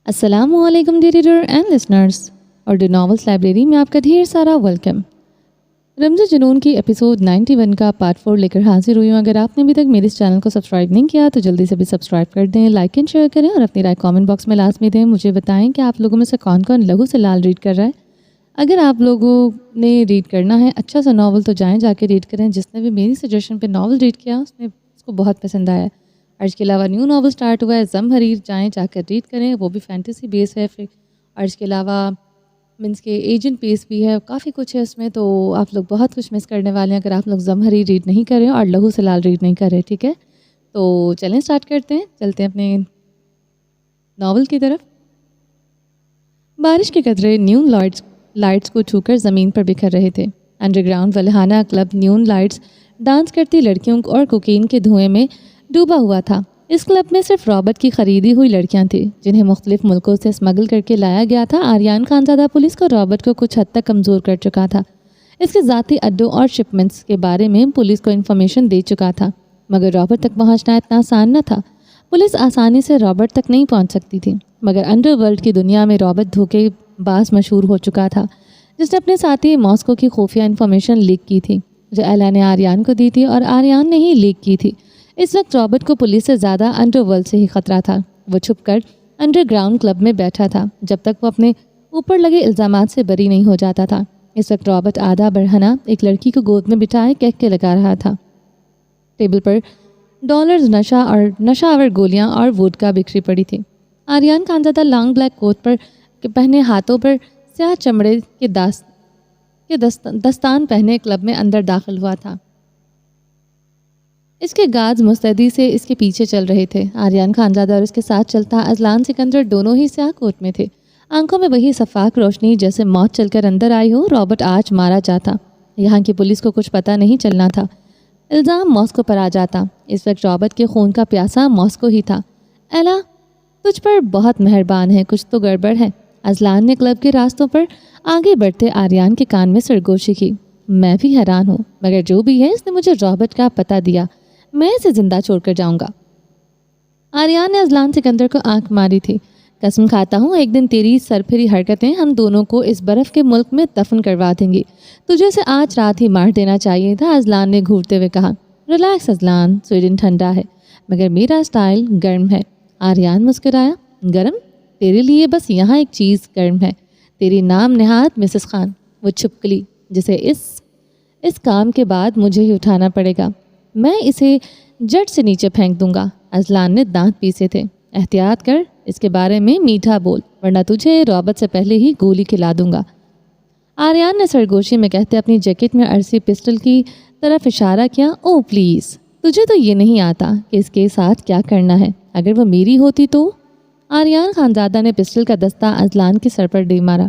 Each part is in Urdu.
السلام علیکم ڈیئر ریڈر اینڈ لسنرز، اور دی ناولس لائبریری میں آپ کا ڈھیر سارا ویلکم۔ رمز جنون کی ایپیسوڈ 91 کا پارٹ 4 لے کر حاضر ہوئی ہوں۔ اگر آپ نے ابھی تک میرے اس چینل کو سبسکرائب نہیں کیا تو جلدی سے بھی سبسکرائب کر دیں، لائک اینڈ شیئر کریں اور اپنی رائے کامنٹ باکس میں لازمی دیں۔ مجھے بتائیں کہ آپ لوگوں میں سے کون کون لہو سے لال ریڈ کر رہا ہے۔ اگر آپ لوگوں نے ریڈ کرنا ہے اچھا سا ناول تو جا کے ریڈ کریں۔ جس نے بھی میری سجیشن پہ ناول ریڈ کیا اس کو بہت پسند آیا۔ اور اس کے علاوہ نیو ناول سٹارٹ ہوا ہے زمہریر، جا کر ریڈ کریں، وہ بھی فینٹیسی بیس ہے۔ پھر اور اس کے علاوہ مینس کے ایجنٹ بیس بھی ہے، کافی کچھ ہے اس میں، تو آپ لوگ بہت کچھ مس کرنے والے ہیں اگر آپ لوگ زمہریر ریڈ نہیں کریں اور لہو سے لال ریڈ نہیں کریں، ٹھیک ہے؟ تو چلیں سٹارٹ کرتے ہیں، چلتے ہیں اپنے ناول کی طرف۔ بارش کے قطرے نیون لائٹس کو چھو کر زمین پر بکھر رہے تھے۔ انڈر گراؤنڈ ولہانہ کلب نیون لائٹس ڈانس کرتی لڑکیوں اور کوکین کے دھوئیں میں ڈوبا ہوا تھا۔ اس کلب میں صرف رابرٹ کی خریدی ہوئی لڑکیاں تھیں جنہیں مختلف ملکوں سے اسمگل کر کے لایا گیا تھا۔ آریان خانزادہ پولیس کو رابرٹ کو کچھ حد تک کمزور کر چکا تھا۔ اس کے ذاتی اڈوں اور شپمنٹس کے بارے میں پولیس کو انفارمیشن دے چکا تھا، مگر رابرٹ تک پہنچنا اتنا آسان نہ تھا۔ پولیس آسانی سے رابرٹ تک نہیں پہنچ سکتی تھی، مگر انڈر ورلڈ کی دنیا میں رابرٹ دھوکے باز مشہور ہو چکا تھا، جس نے اپنے ساتھی ماسکو کی خفیہ انفارمیشن لیک کی تھی جو ایلا نے آریان کو دی تھی، اور آریان نے ہی لیک کی تھی۔ اس وقت رابرٹ کو پولیس سے زیادہ انڈر ورلڈ سے ہی خطرہ تھا۔ وہ چھپ کر انڈر گراؤنڈ کلب میں بیٹھا تھا جب تک وہ اپنے اوپر لگے الزامات سے بری نہیں ہو جاتا تھا۔ اس وقت رابرٹ آدھا برہنہ ایک لڑکی کو گود میں بٹھائے کہہ لگا رہا تھا۔ ٹیبل پر ڈالرز، نشہ آور گولیاں اور ووڈکا بکھری پڑی تھی۔ آریان خانزادہ لانگ بلیک کوٹ پر پہنے، ہاتھوں پر سیاہ چمڑے کے دستان پہنے کلب میں اندر داخل ہوا تھا۔ اس کے گارڈز مستعدی سے اس کے پیچھے چل رہے تھے۔ آریان خانزادہ اور اس کے ساتھ چلتا اذلان سکندر دونوں ہی سیاہ کوٹ میں تھے، آنکھوں میں وہی شفاف روشنی جیسے موت چل کر اندر آئی ہو۔ رابرٹ آج مارا جاتا، یہاں کی پولیس کو کچھ پتہ نہیں چلنا تھا، الزام ماسکو پر آ جاتا۔ اس وقت رابرٹ کے خون کا پیاسا ماسکو ہی تھا۔ ایلا تجھ پر بہت مہربان ہے، کچھ تو گڑبڑ ہے، اذلان نے کلب کے راستوں پر آگے بڑھتے آریان کے کان میں سرگوشی کی۔ میں بھی حیران ہوں، مگر جو بھی ہے اس نے مجھے رابرٹ کا پتہ دیا، میں اسے زندہ چھوڑ کر جاؤں گا۔ آریان نے اذلان سکندر کو آنکھ ماری تھی۔ قسم کھاتا ہوں ایک دن تیری سرپھری حرکتیں ہم دونوں کو اس برف کے ملک میں دفن کروا دیں گی، تجھے اسے آج رات ہی مار دینا چاہیے تھا، اذلان نے گھورتے ہوئے کہا۔ ریلیکس اذلان، سویڈن ٹھنڈا ہے مگر میرا سٹائل گرم ہے۔ آریان مسکرایا۔ گرم؟ تیرے لیے بس یہاں ایک چیز گرم ہے، تیری نام نہاد مسز خان، وہ چھپکلی جسے اس کام کے بعد مجھے ہی اٹھانا پڑے گا، میں اسے جٹ سے نیچے پھینک دوں گا۔ اذلان نے دانت پیسے تھے۔ احتیاط کر، اس کے بارے میں میٹھا بول ورنہ تجھے رابرٹ سے پہلے ہی گولی کھلا دوں گا۔ آریان نے سرگوشی میں کہتے اپنی جیکٹ میں ارسی پسٹل کی طرف اشارہ کیا۔ او پلیز، تجھے تو یہ نہیں آتا کہ اس کے ساتھ کیا کرنا ہے، اگر وہ میری ہوتی تو۔ آریان خانزادہ نے پسٹل کا دستہ اذلان کے سر پر دے مارا۔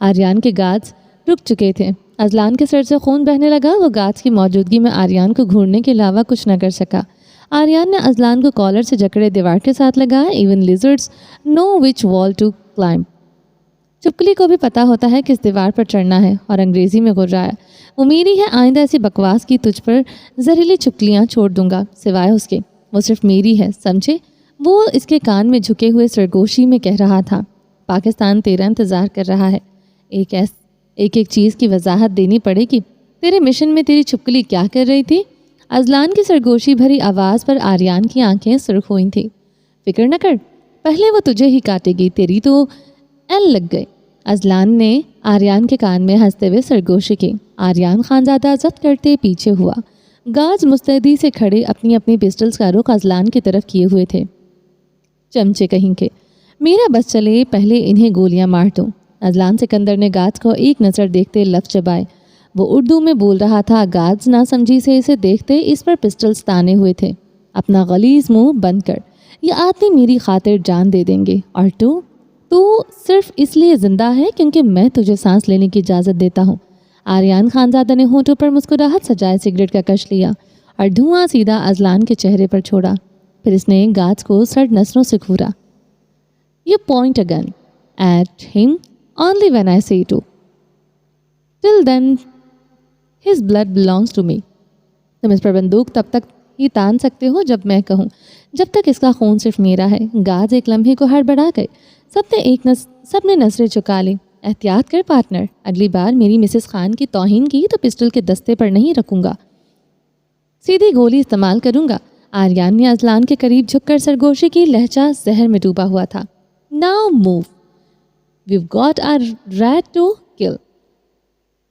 آریان کے گارڈز رک چکے تھے۔ اذلان کے سر سے خون بہنے لگا۔ وہ گارڈز کی موجودگی میں آریان کو گھورنے کے علاوہ کچھ نہ کر سکا۔ آریان نے اذلان کو کالر سے جکڑے دیوار کے ساتھ لگایا۔ ایون لیزرڈز نو وچ وال ٹو کلائمب۔ چپکلی کو بھی پتا ہوتا ہے کس دیوار پر چڑھنا ہے، اور انگریزی میں غرایا۔ وہ میری ہے، آئندہ ایسی بکواس کی تجھ پر زہریلی چپکلیاں چھوڑ دوں گا، سوائے اس کے وہ صرف میری ہے، سمجھے؟ وہ اس کے کان میں جھکے ہوئے سرگوشی میں کہہ رہا تھا۔ پاکستان تیرا انتظار کر رہا ہے، ایک چیز کی وضاحت دینی پڑے گی۔ تیرے مشن میں تیری چھپکلی کیا کر رہی تھی؟ اذلان کی سرگوشی بھری آواز پر آریان کی آنکھیں سرخ ہوئی تھیں۔ فکر نہ کر، پہلے وہ تجھے ہی کاٹے گی، تیری تو ایل لگ گئے۔ اذلان نے آریان کے کان میں ہنستے ہوئے سرگوشی کی۔ آریان خانزادہ ضبط کرتے پیچھے ہوا۔ گارڈز مستعدی سے کھڑے اپنی پسٹلز کا رخ اذلان کی طرف کیے ہوئے تھے۔ چمچے کہیں کے، میرا بس چلے پہلے انہیں گولیاں مار دوں۔ اذلان سکندر نے گارڈز کو ایک نظر دیکھتے لفظ چبائے۔ وہ اردو میں بول رہا تھا۔ گارڈز ناسمجھی سے اسے دیکھتے اس پر پسٹلز تانے ہوئے تھے۔ اپنا غلیظ منہ بند کر، یہ آدمی میری خاطر جان دے دیں گے، اور تو صرف اس لیے زندہ ہے کیونکہ میں تجھے سانس لینے کی اجازت دیتا ہوں۔ آریان خانزادہ نے ہونٹوں پر مسکراہٹ سجائے سگریٹ کا کش لیا اور دھواں سیدھا اذلان کے چہرے پر چھوڑا۔ پھر اس نے گارڈز کو سرد نسلوں سے گھورا۔ You point a gun at him only when I say to. Till then, his blood belongs to me. تم اس پر بندوق تب تک ہی تان سکتے ہو جب میں کہوں، جب تک اس کا خون صرف میرا ہے۔ گارڈز ایک لمحے کو ہڑبڑا گئے۔ سب نے نظریں چکا لی۔ احتیاط کر پارٹنر، اگلی بار میری مسز خان کی توہین کی تو پسٹل کے دستے پر نہیں رکھوں گا، سیدھی گولی استعمال کروں گا۔ آریان نے اذلان کے قریب جھک کر سرگوشی کی، لہجہ زہر میں ڈوبا ہوا تھا۔ Now move. We've got a rat to kill.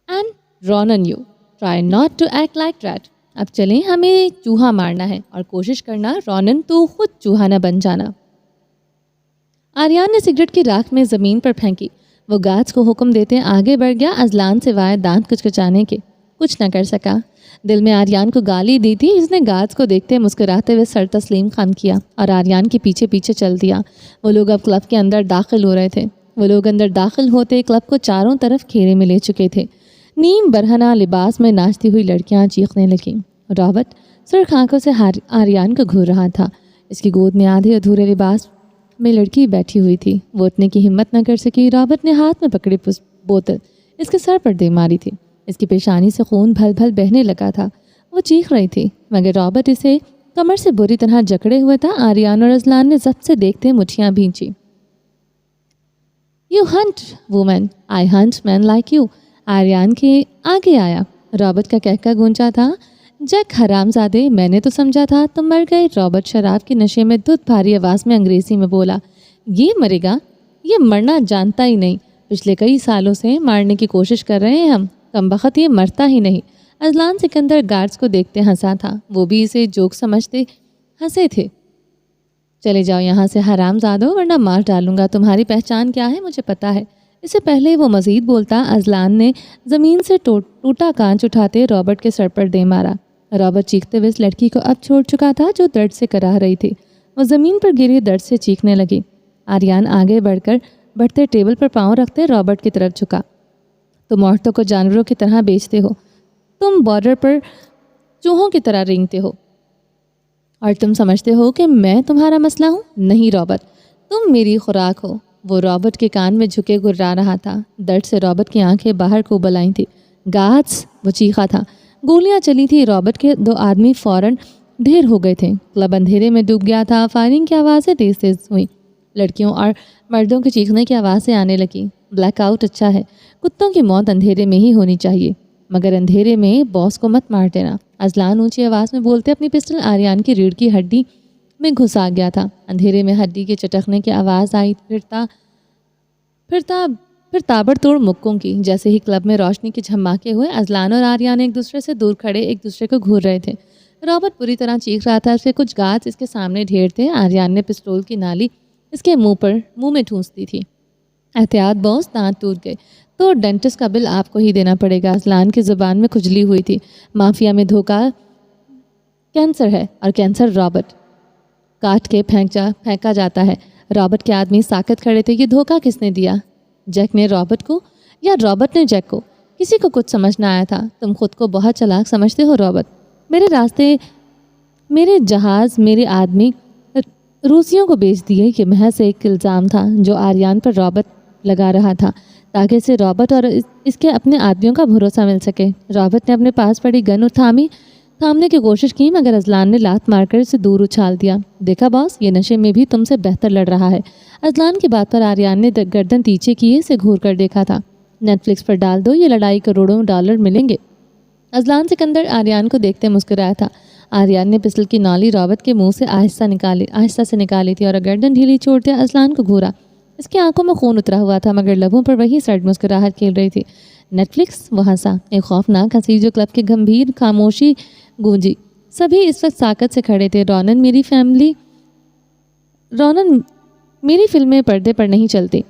And Ronan, you try not to act like rat. اب چلیں، ہمیں چوہا مارنا ہے اور کوشش کرنا رونن تو خود چوہا نہ بن جانا۔ آریان نے سگریٹ کی راکھ میں زمین پر پھینکی۔ وہ گارڈز کو حکم دیتے آگے بڑھ گیا، اذلان سوائے دانت کچکچانے کے کچھ نہ کر سکا۔ دل میں آریان کو گالی دی تھی، اس نے گارڈز کو دیکھتے مسکراتے ہوئے سر تسلیم خم کیا اور آریان کے پیچھے پیچھے چل دیا۔ وہ لوگ اب کلب کے اندر داخل ہو رہے تھے۔ وہ لوگ اندر داخل ہوتے کلب کو چاروں طرف گھیرے میں لے چکے تھے۔ نیم برہنہ لباس میں ناچتی ہوئی لڑکیاں چیخنے لگیں۔ رابرٹ سرخ آنکھوں سے آریان کو گھور رہا تھا۔ اس کی گود میں آدھے ادھورے لباس میں لڑکی بیٹھی ہوئی تھی۔ وہ اٹھنے کی ہمت نہ کر سکی۔ رابرٹ نے ہاتھ میں پکڑی بوتل اس کے سر پر دے ماری تھی۔ اس کی پیشانی سے خون بھل بھل بہنے لگا تھا۔ وہ چیخ رہی تھی مگر رابرٹ اسے کمر سے بری طرح جکڑے ہوئے تھا۔ آریان اور اذلان نے ضبط سے دیکھتے مٹھیاں بھینچی۔ You hunt woman, I hunt men like you. Aryan کے آگے آیا۔ رابرٹ کا کہکہ گونجا تھا، جیک حرام زادے، میں نے تو سمجھا تھا تم مر گئے۔ رابرٹ شراب کے نشے میں دھت بھاری آواز میں انگریزی میں بولا، یہ مرے گا، یہ مرنا جانتا ہی نہیں۔ پچھلے کئی سالوں سے مارنے کی کوشش کر رہے ہیں ہم، کمبخت یہ مرتا ہی نہیں۔ اذلان سکندر گارڈز کو دیکھتے ہنسا تھا۔ وہ بھی اسے جوک سمجھتے ہنسے تھے۔ چلے جاؤ یہاں سے حرام زادو، ورنہ مار ڈالوں گا۔ تمہاری پہچان کیا ہے مجھے پتا ہے۔ اس سے پہلے وہ مزید بولتا، اذلان نے زمین سے ٹوٹا کانچ اٹھاتے رابرٹ کے سر پر دے مارا۔ رابرٹ چیختے ہوئے اس لڑکی کو اب چھوڑ چکا تھا جو درد سے کراہ رہی تھی۔ وہ زمین پر گری درد سے چیخنے لگی۔ آریان آگے بڑھتے ٹیبل پر پاؤں رکھتے رابرٹ کی طرف جھکا۔ تم عورتوں کو جانوروں کی طرح بیچتے ہو، تم بارڈر پر چوہوں کی طرح رینگتے ہو، اور تم سمجھتے ہو کہ میں تمہارا مسئلہ ہوں؟ نہیں رابرٹ، تم میری خوراک ہو۔ وہ رابرٹ کے کان میں جھکے گررا رہا تھا۔ درد سے رابرٹ کی آنکھیں باہر کو ابل آئی تھیں۔ گارڈز، وہ چیخا تھا۔ گولیاں چلی تھی۔ رابرٹ کے دو آدمی فوراً ڈھیر ہو گئے تھے۔ کلب اندھیرے میں ڈوب گیا تھا۔ فائرنگ کی آوازیں تیز تیز ہوئیں، لڑکیوں اور مردوں کے چیخنے کی آوازیں آنے لگیں۔ بلیک آؤٹ اچھا ہے، کتوں کی موت اندھیرے میں ہی ہونی چاہیے، مگر اندھیرے میں باس کو مت مار دینا۔ اذلان اونچی آواز میں بولتے اپنی پسٹل آریان کی ریڑھ کی ہڈی میں گھسا گیا تھا۔ اندھیرے میں ہڈی کے چٹکنے کی آواز آئی، پھر تابڑ توڑ مکوں کی۔ جیسے ہی کلب میں روشنی کے جھماکے ہوئے، اذلان اور آریان ایک دوسرے سے دور کھڑے ایک دوسرے کو گھور رہے تھے۔ رابرٹ بری طرح چیخ رہا تھا۔ اس کے کچھ گارڈز اس کے سامنے ڈھیر تھے۔ آریان نے پستول کی نالی اس کے منہ میں ٹھونس دی تھی۔ احتیاط باس، دانت ٹوٹ گئے تو ڈینٹسٹ کا بل آپ کو ہی دینا پڑے گا۔ اذلان کی زبان میں کھجلی ہوئی تھی۔ مافیا میں دھوکہ کینسر ہے، اور کینسر رابرٹ کاٹ کے پھینکا جاتا ہے۔ رابرٹ کے آدمی ساکت کھڑے تھے۔ یہ دھوکہ کس نے دیا؟ جیک نے رابرٹ کو یا رابرٹ نے جیک کو؟ کسی کو کچھ سمجھ نہ آیا تھا۔ تم خود کو بہت چلاک سمجھتے ہو رابرٹ۔ میرے راستے، میرے جہاز، میرے آدمی روسیوں کو بیچ دیے۔ یہ محض ایک الزام تھا جو آریان پر رابرٹ لگا رہا تھا تاکہ اسے رابرٹ اور اس کے اپنے آدمیوں کا بھروسہ مل سکے۔ رابرٹ نے اپنے پاس پڑی گن تھامنے کی کوشش کی، مگر اذلان نے لات مار کر اسے دور اچھال دیا۔ دیکھا باس، یہ نشے میں بھی تم سے بہتر لڑ رہا ہے۔ اذلان کی بات پر آریان نے گردن نیچے کیے اسے گھور کر دیکھا تھا۔ نیٹ فلکس پر ڈال دو، یہ لڑائی کروڑوں ڈالر ملیں گے۔ اذلان سکندر آریان کو دیکھتے مسکرایا تھا۔ آریان نے پستل کی نالی رابرٹ کے منہ سے آہستہ سے نکالی تھی اور گردن ڈھیلی چھوڑتے اذلان کو گھورا۔ اس کی آنکھوں میں خون اترا ہوا تھا، مگر لبوں پر وہی سرد مسکراہٹ کھیل رہی تھی۔ نیٹ فلکس، وہ ہنسا، ایک خوفناک ہنسی جو کلب کی گمبھیر خاموشی گونجی۔ سبھی اس وقت ساکت سے کھڑے تھے۔ رونن، میری فلمیں پردے پر نہیں چلتی،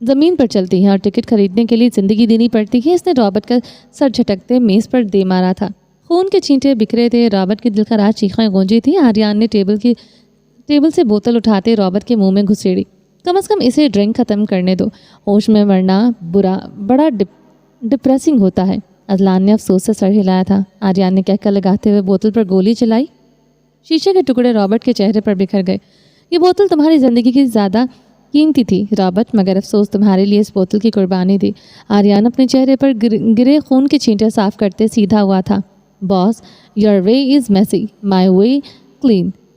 زمین پر چلتی ہیں، اور ٹکٹ خریدنے کے لیے زندگی دینی پڑتی ہے۔ اس نے رابرٹ کا سر جھٹکتے میز پر دے مارا تھا۔ خون کے چھینٹے بکھرے تھے۔ رابرٹ کی دلخراش چیخیں گونجی تھی۔ آریان نے ٹیبل سے بوتل اٹھاتے رابرٹ کے منہ میں گھسیڑی۔ کم از کم اسے ڈرنک ختم کرنے دو، ہوش میں مرنا بڑا ڈپریسنگ ہوتا ہے۔ اذلان نے افسوس سے سر ہلایا تھا۔ آریان نے کہکہ لگاتے ہوئے بوتل پر گولی چلائی۔ شیشے کے ٹکڑے رابرٹ کے چہرے پر بکھر گئے۔ یہ بوتل تمہاری زندگی کی زیادہ قیمتی تھی رابرٹ، مگر افسوس تمہارے لیے اس بوتل کی قربانی تھی۔ آریان اپنے چہرے پر گرے خون کے چھینٹے صاف کرتے سیدھا ہوا تھا۔ Boss, your way is messy, my way clean.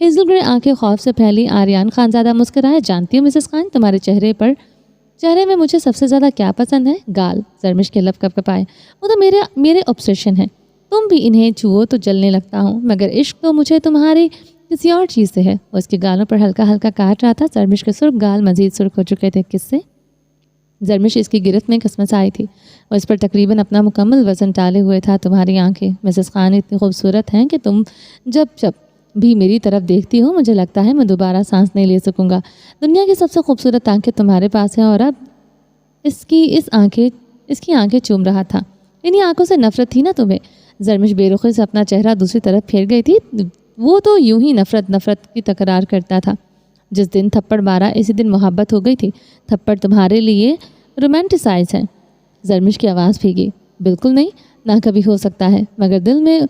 Hazel grey آنکھیں خوف سے پھیلی۔ آریان خانزادہ مسکرائے۔ جانتی ہوں مسز خان، تمہارے چہرے میں مجھے سب سے زیادہ کیا پسند ہے؟ گال۔ زرمش کے لب کپکپائے۔ وہ تو میرے آبسیشن ہیں، تم بھی انہیں چھوؤ تو جلنے لگتا ہوں، مگر عشق تو مجھے تمہاری کسی اور چیز سے ہے۔ وہ اس کے گالوں پر ہلکا ہلکا کاٹ رہا تھا۔ زرمش کے سرخ گال مزید سرخ ہو چکے تھے۔ کس سے؟ زرمش اس کی گرفت میں کسمس آئی تھی۔ وہ اس پر تقریباً اپنا مکمل وزن ڈالے ہوئے تھا۔ تمہاری آنکھیں مسز خان اتنی خوبصورت ہیں کہ تم جب بھی میری طرف دیکھتی ہو مجھے لگتا ہے میں دوبارہ سانس نہیں لے سکوں گا۔ دنیا کی سب سے خوبصورت آنکھیں تمہارے پاس ہیں اور اب اس کی آنکھیں چوم رہا تھا۔ انہی آنکھوں سے نفرت تھی نا تمہیں؟ زرمش بے رخی سے اپنا چہرہ دوسری طرف پھیر گئی تھی۔ وہ تو یوں ہی نفرت کی تکرار کرتا تھا۔ جس دن تھپڑ مارا اسی دن محبت ہو گئی تھی۔ تھپڑ تمہارے لیے رومانٹیسائز ہیں۔ زرمش کی آواز بھیگی۔ بالکل نہیں، نہ کبھی ہو سکتا ہے، مگر دل میں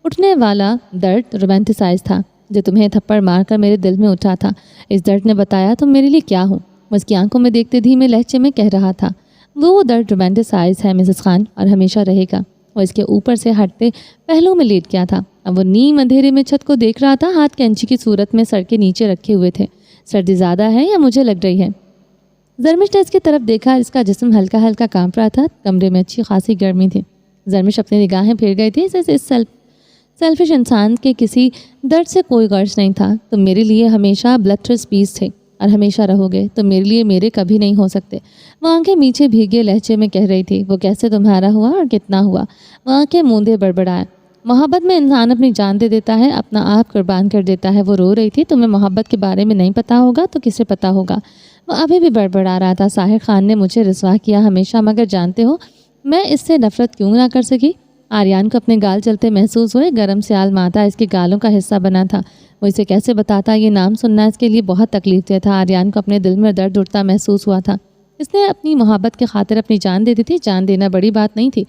اٹھنے والا درد رومانٹیسائز تھا جو تمہیں تھپڑ مار کر میرے دل میں اٹھا تھا۔ اس درد نے بتایا تم میرے لیے کیا ہو۔ وہ اس کی آنکھوں میں دیکھتے دھیمے لہجے میں کہہ رہا تھا۔ وہ درد رومانٹیسائز ہے مسز خان، اور ہمیشہ رہے گا۔ وہ اس کے اوپر سے ہٹتے پہلو میں لیٹ گیا تھا۔ اب وہ نیم اندھیرے میں چھت کو دیکھ رہا تھا۔ ہاتھ کینچی کی صورت میں سر کے نیچے رکھے ہوئے تھے۔ سردی زیادہ ہے یا مجھے لگ رہی ہے؟ زرمش نے اس کی طرف دیکھا۔ اس کا جسم ہلکا ہلکا کانپ رہا تھا۔ کمرے میں اچھی خاصی گرمی تھی۔ زرمش اپنی نگاہیں پھیر گئی تھی۔ اس سیلفش انسان کے کسی درد سے کوئی غرض نہیں تھا۔ تم میرے لیے ہمیشہ بلٹرس پیس تھے اور ہمیشہ رہو گے۔ تم میرے لیے میرے کبھی نہیں ہو سکتے۔ وہ آنکھیں میچے بھیگے لہجے میں کہہ رہی تھی۔ وہ کیسے تمہارا ہوا اور کتنا ہوا؟ وہ آنکھیں موندے بڑبڑایا۔ محبت میں انسان اپنی جان دے دیتا ہے، اپنا آپ قربان کر دیتا ہے۔ وہ رو رہی تھی۔ تمہیں محبت کے بارے میں نہیں پتا ہوگا تو کسے پتا ہوگا؟ وہ ابھی بھی بڑبڑا رہا تھا۔ ساحر خان نے مجھے رسوا کیا ہمیشہ، مگر جانتے ہو میں اس سے نفرت کیوں نہ کر سکی؟ آریان کو اپنے گال چلتے محسوس ہوئے۔ گرم سیال مادہ اس کے گالوں کا حصہ بنا تھا۔ وہ اسے کیسے بتاتا؟ یہ نام سننا اس کے لیے بہت تکلیف دہ تھا۔ آریان کو اپنے دل میں درد اٹھتا محسوس ہوا تھا۔ اس نے اپنی محبت کے خاطر اپنی جان دے دی تھی۔ جان دینا بڑی بات نہیں تھی،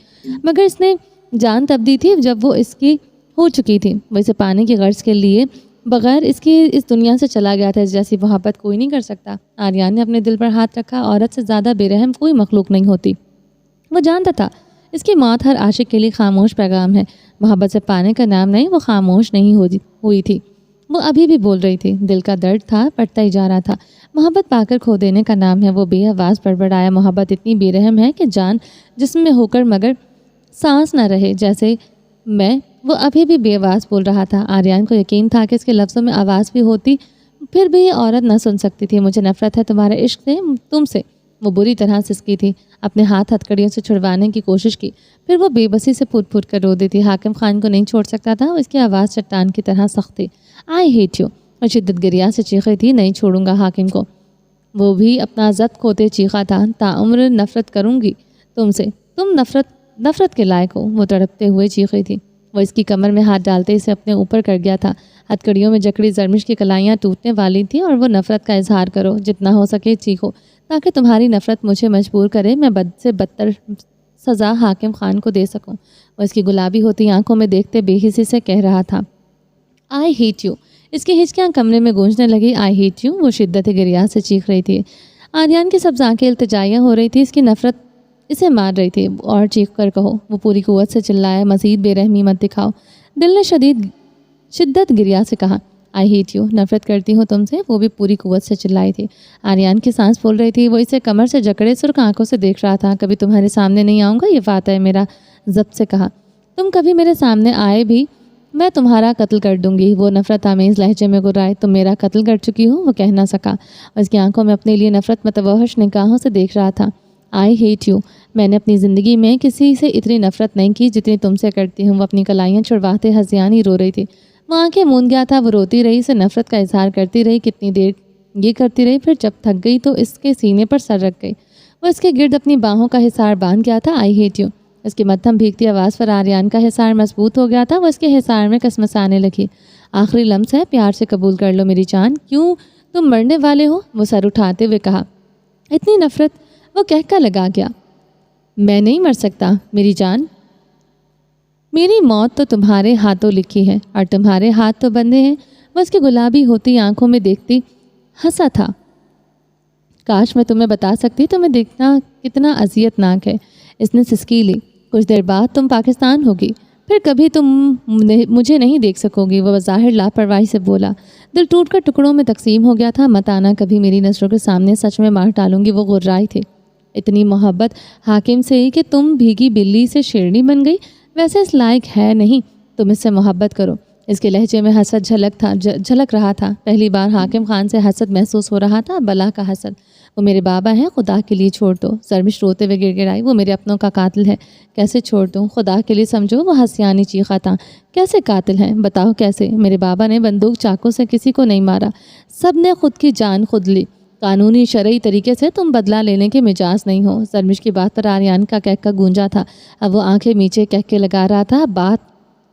مگر اس نے جان تب دی تھی جب وہ اس کی ہو چکی تھی۔ وہ اسے پانے کی غرض کے لیے بغیر اس دنیا سے چلا گیا تھا۔ اس جیسی محبت کوئی نہیں کر سکتا۔ آریان نے اپنے دل پر ہاتھ رکھا۔ عورت سے زیادہ بے رحم کوئی مخلوق نہیں ہوتی۔ وہ جانتا تھا اس کی موت ہر عاشق کے لیے خاموش پیغام ہے۔ محبت سے پانے کا نام نہیں۔ وہ خاموش نہیں ہوئی تھی۔ وہ ابھی بھی بول رہی تھی۔ دل کا درد تھا، بڑھتا ہی جا رہا تھا۔ محبت پا کر کھو دینے کا نام ہے۔ وہ بے آواز بڑبڑایا۔ محبت اتنی بے رحم ہے کہ جان جسم میں ہو کر مگر سانس نہ رہے جیسے میں۔ وہ ابھی بھی بے آواز بول رہا تھا۔ آریان کو یقین تھا کہ اس کے لفظوں میں آواز بھی ہوتی پھر بھی یہ عورت نہ سن سکتی تھی۔ مجھے نفرت ہے تمہارے عشق سے، تم سے۔ وہ بری طرح سسکی تھی۔ اپنے ہاتھ ہتھکڑیوں سے چھڑوانے کی کوشش کی، پھر وہ بے بسی سے پھوٹ پھوٹ کر رو دی تھی۔ حاکم خان کو نہیں چھوڑ سکتا تھا۔ اس کی آواز چٹان کی طرح سخت تھی۔ آئی ہیٹ یو۔ وہ شدت گریا سے چیخی تھی۔ نہیں چھوڑوں گا حاکم کو۔ وہ بھی اپنا ضبط کھوتے چیخا تھا۔ تاعمر نفرت کروں گی تم سے، تم نفرت کے لائق ہو۔ وہ تڑپتے ہوئے چیخی تھی۔ وہ اس کی کمر میں ہاتھ ڈالتے اسے اپنے اوپر کر گیا تھا۔ ہتھکڑیوں میں جکڑی زرمش کی کلائیاں ٹوٹنے والی تھیں۔ اور وہ نفرت کا اظہار کرو، جتنا ہو سکے چیخو، تاکہ تمہاری نفرت مجھے مجبور کرے میں بد سے بدتر سزا حاکم خان کو دے سکوں۔ وہ اس کی گلابی ہوتی آنکھوں میں دیکھتے بے حسی سے کہہ رہا تھا۔ آئی ہیٹ یو۔ اس کی ہچکیاں کمرے میں گونجنے لگی۔ آئی ہیٹ یو۔ وہ شدت گریا سے چیخ رہی تھی۔ آریان کی سب آنکھیں التجائیاں ہو رہی تھی۔ اس کی نفرت اسے مار رہی تھی۔ اور چیخ کر کہو۔ وہ پوری قوت سے چلایا۔ مزید بے رحمی مت دکھاؤ۔ دل نے شدت گریا سے کہا۔ آئی ہیٹ یو۔ نفرت کرتی ہوں تم سے۔ وہ بھی پوری قوت سے چلائی تھی۔ آریان کی سانس پھول رہی تھی۔ وہ اسے کمر سے جکڑے سرخ آنکھوں سے دیکھ رہا تھا۔ کبھی تمہارے سامنے نہیں آؤں گا، یہ وعدہ ہے میرا، ضبط سے کہا۔ تم کبھی میرے سامنے آئے بھی میں تمہارا قتل کر دوں گی۔ وہ نفرت آمیز لہجے میں گرائے۔ تم میرا قتل کر چکی ہو؟ وہ کہہ نہ سکا۔ اس کی آنکھوں میں اپنے لیے نفرت متوحش نگاہوں سے دیکھ رہا تھا۔ آئی ہیٹ یو۔ میں نے اپنی زندگی میں کسی سے اتنی نفرت نہیں کی جتنی تم سے کرتی ہوں۔ وہ اپنی کلائیاں چھڑواتے ہنسیانی رو رہی تھی۔ وہ آنکھیں موند گیا تھا۔ وہ روتی رہی، اسے نفرت کا اظہار کرتی رہی۔ کتنی دیر یہ کرتی رہی، پھر جب تھک گئی تو اس کے سینے پر سر رکھ گئی۔ وہ اس کے گرد اپنی باہوں کا حصار باندھ گیا تھا۔ آئی ہیٹ یو۔ اس کی مدھم بھیگتی آواز پر آریان کا حصار مضبوط ہو گیا تھا۔ وہ اس کے حصار میں کسمسانے لگی۔ آخری لمس ہے، پیار سے قبول کر لو میری جان۔ کیوں تم مرنے والے ہو؟ وہ سر اٹھاتے ہوئے کہا۔ اتنی نفرت؟ وہ کہہ کر لگا گیا۔ میں نہیں مر سکتا میری جان۔ میری موت تو تمہارے ہاتھوں لکھی ہے اور تمہارے ہاتھ تو بندھے ہیں۔ وہ اس کی گلابی ہوتی آنکھوں میں دیکھتی ہنسا تھا۔ کاش میں تمہیں بتا سکتی تمہیں دیکھنا کتنا اذیت ناک ہے۔ اس نے سسکی لی۔ کچھ دیر بعد تم پاکستان ہوگی، پھر کبھی تم مجھے نہیں دیکھ سکو گی، وہ بظاہر لاپرواہی سے بولا۔ دل ٹوٹ کر ٹکڑوں میں تقسیم ہو گیا تھا۔ مت آنا کبھی میری نظروں کے سامنے، سچ میں مار ڈالوں گی، وہ غرائی تھی۔ اتنی محبت حاکم سے ہی کہ تم بھیگی بلی سے شیرنی بن گئی، ویسے اس لائق ہے نہیں تم اس سے محبت کرو۔ اس کے لہجے میں حسد جھلک رہا تھا۔ پہلی بار حاکم خان سے حسد محسوس ہو رہا تھا، بلا کا حسد۔ وہ میرے بابا ہیں، خدا کے لیے چھوڑ دو۔ زرمش روتے ہوئے گر گرائی، وہ میرے اپنوں کا قاتل ہے، کیسے چھوڑ دوں؟ خدا کے لیے سمجھو، وہ ہنسیانی چیخا تھا۔ کیسے قاتل ہیں؟ بتاؤ کیسے؟ میرے بابا نے بندوق چاقو سے کسی کو نہیں مارا، سب نے خود کی جان خود لی۔ قانونی شرعی طریقے سے تم بدلہ لینے کے مجاز نہیں ہو۔ زرمش کی بات پر آریان کا کہکہ گونجا تھا۔ اب وہ آنکھیں میچے کہکے لگا رہا تھا۔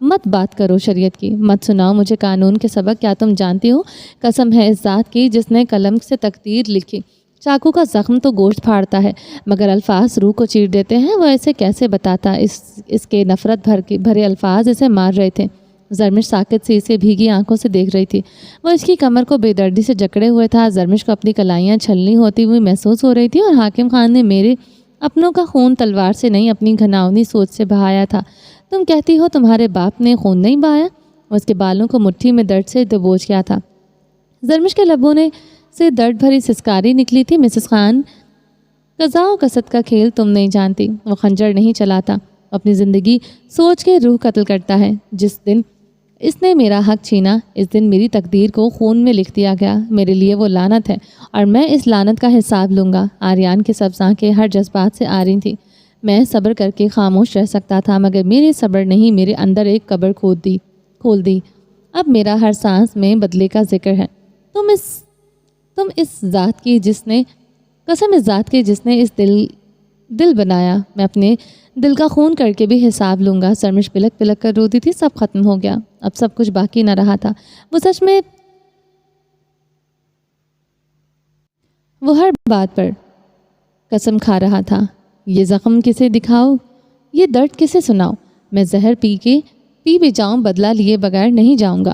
مت کرو شریعت کی، مت سناؤ مجھے قانون کے سبق۔ کیا تم جانتی ہو؟ قسم ہے اس ذات کی جس نے قلم سے تقدیر لکھی، چاقو کا زخم تو گوشت پھاڑتا ہے مگر الفاظ روح کو چیر دیتے ہیں۔ وہ اسے کیسے بتاتا؟ اس کے نفرت بھرے الفاظ اسے مار رہے تھے۔ زرمش ساکت سی اسے بھیگی آنکھوں سے دیکھ رہی تھی۔ وہ اس کی کمر کو بے دردی سے جکڑے ہوئے تھا۔ زرمش کو اپنی کلائیاں چھلنی ہوتی ہوئی محسوس ہو رہی تھی، اور حاکم خان نے میرے اپنوں کا خون تلوار سے نہیں، اپنی گھناؤنی سوچ سے بہایا تھا۔ تم کہتی ہو تمہارے باپ نے خون نہیں بہایا؟ اس کے بالوں کو مٹھی میں درد سے دبوچ گیا تھا۔ زرمش کے لبوں سے درد بھری سسکاری نکلی تھی۔ مسز خان، قضا و قسط کا کھیل تم نہیں جانتی۔ وہ خنجر نہیں چلاتا، اپنی زندگی سوچ کے روح قتل کرتا ہے۔ جس دن اس نے میرا حق چھینا، اس دن میری تقدیر کو خون میں لکھ دیا گیا۔ میرے لیے وہ لعنت ہے، اور میں اس لعنت کا حساب لوں گا۔ آریان کی سبز آنکھیں ہر جذبات سے آ رہی تھیں۔ میں صبر کر کے خاموش رہ سکتا تھا، مگر میرے صبر نہیں میرے اندر ایک قبر کھول دی۔ اب میرا ہر سانس میں بدلے کا ذکر ہے۔ تم اس ذات کی جس نے قسم اس ذات کی جس نے اس دل بنایا، میں اپنے دل کا خون کر کے بھی حساب لوں گا۔ زرمش پلک پلک کر روتی تھی۔ سب ختم ہو گیا، اب سب کچھ باقی نہ رہا تھا۔ وہ سچ میں وہ ہر بات پر قسم کھا رہا تھا۔ یہ زخم کسے دکھاؤ، یہ درد کسے سناؤ؟ میں زہر پی بھی جاؤں، بدلہ لیے بغیر نہیں جاؤں گا۔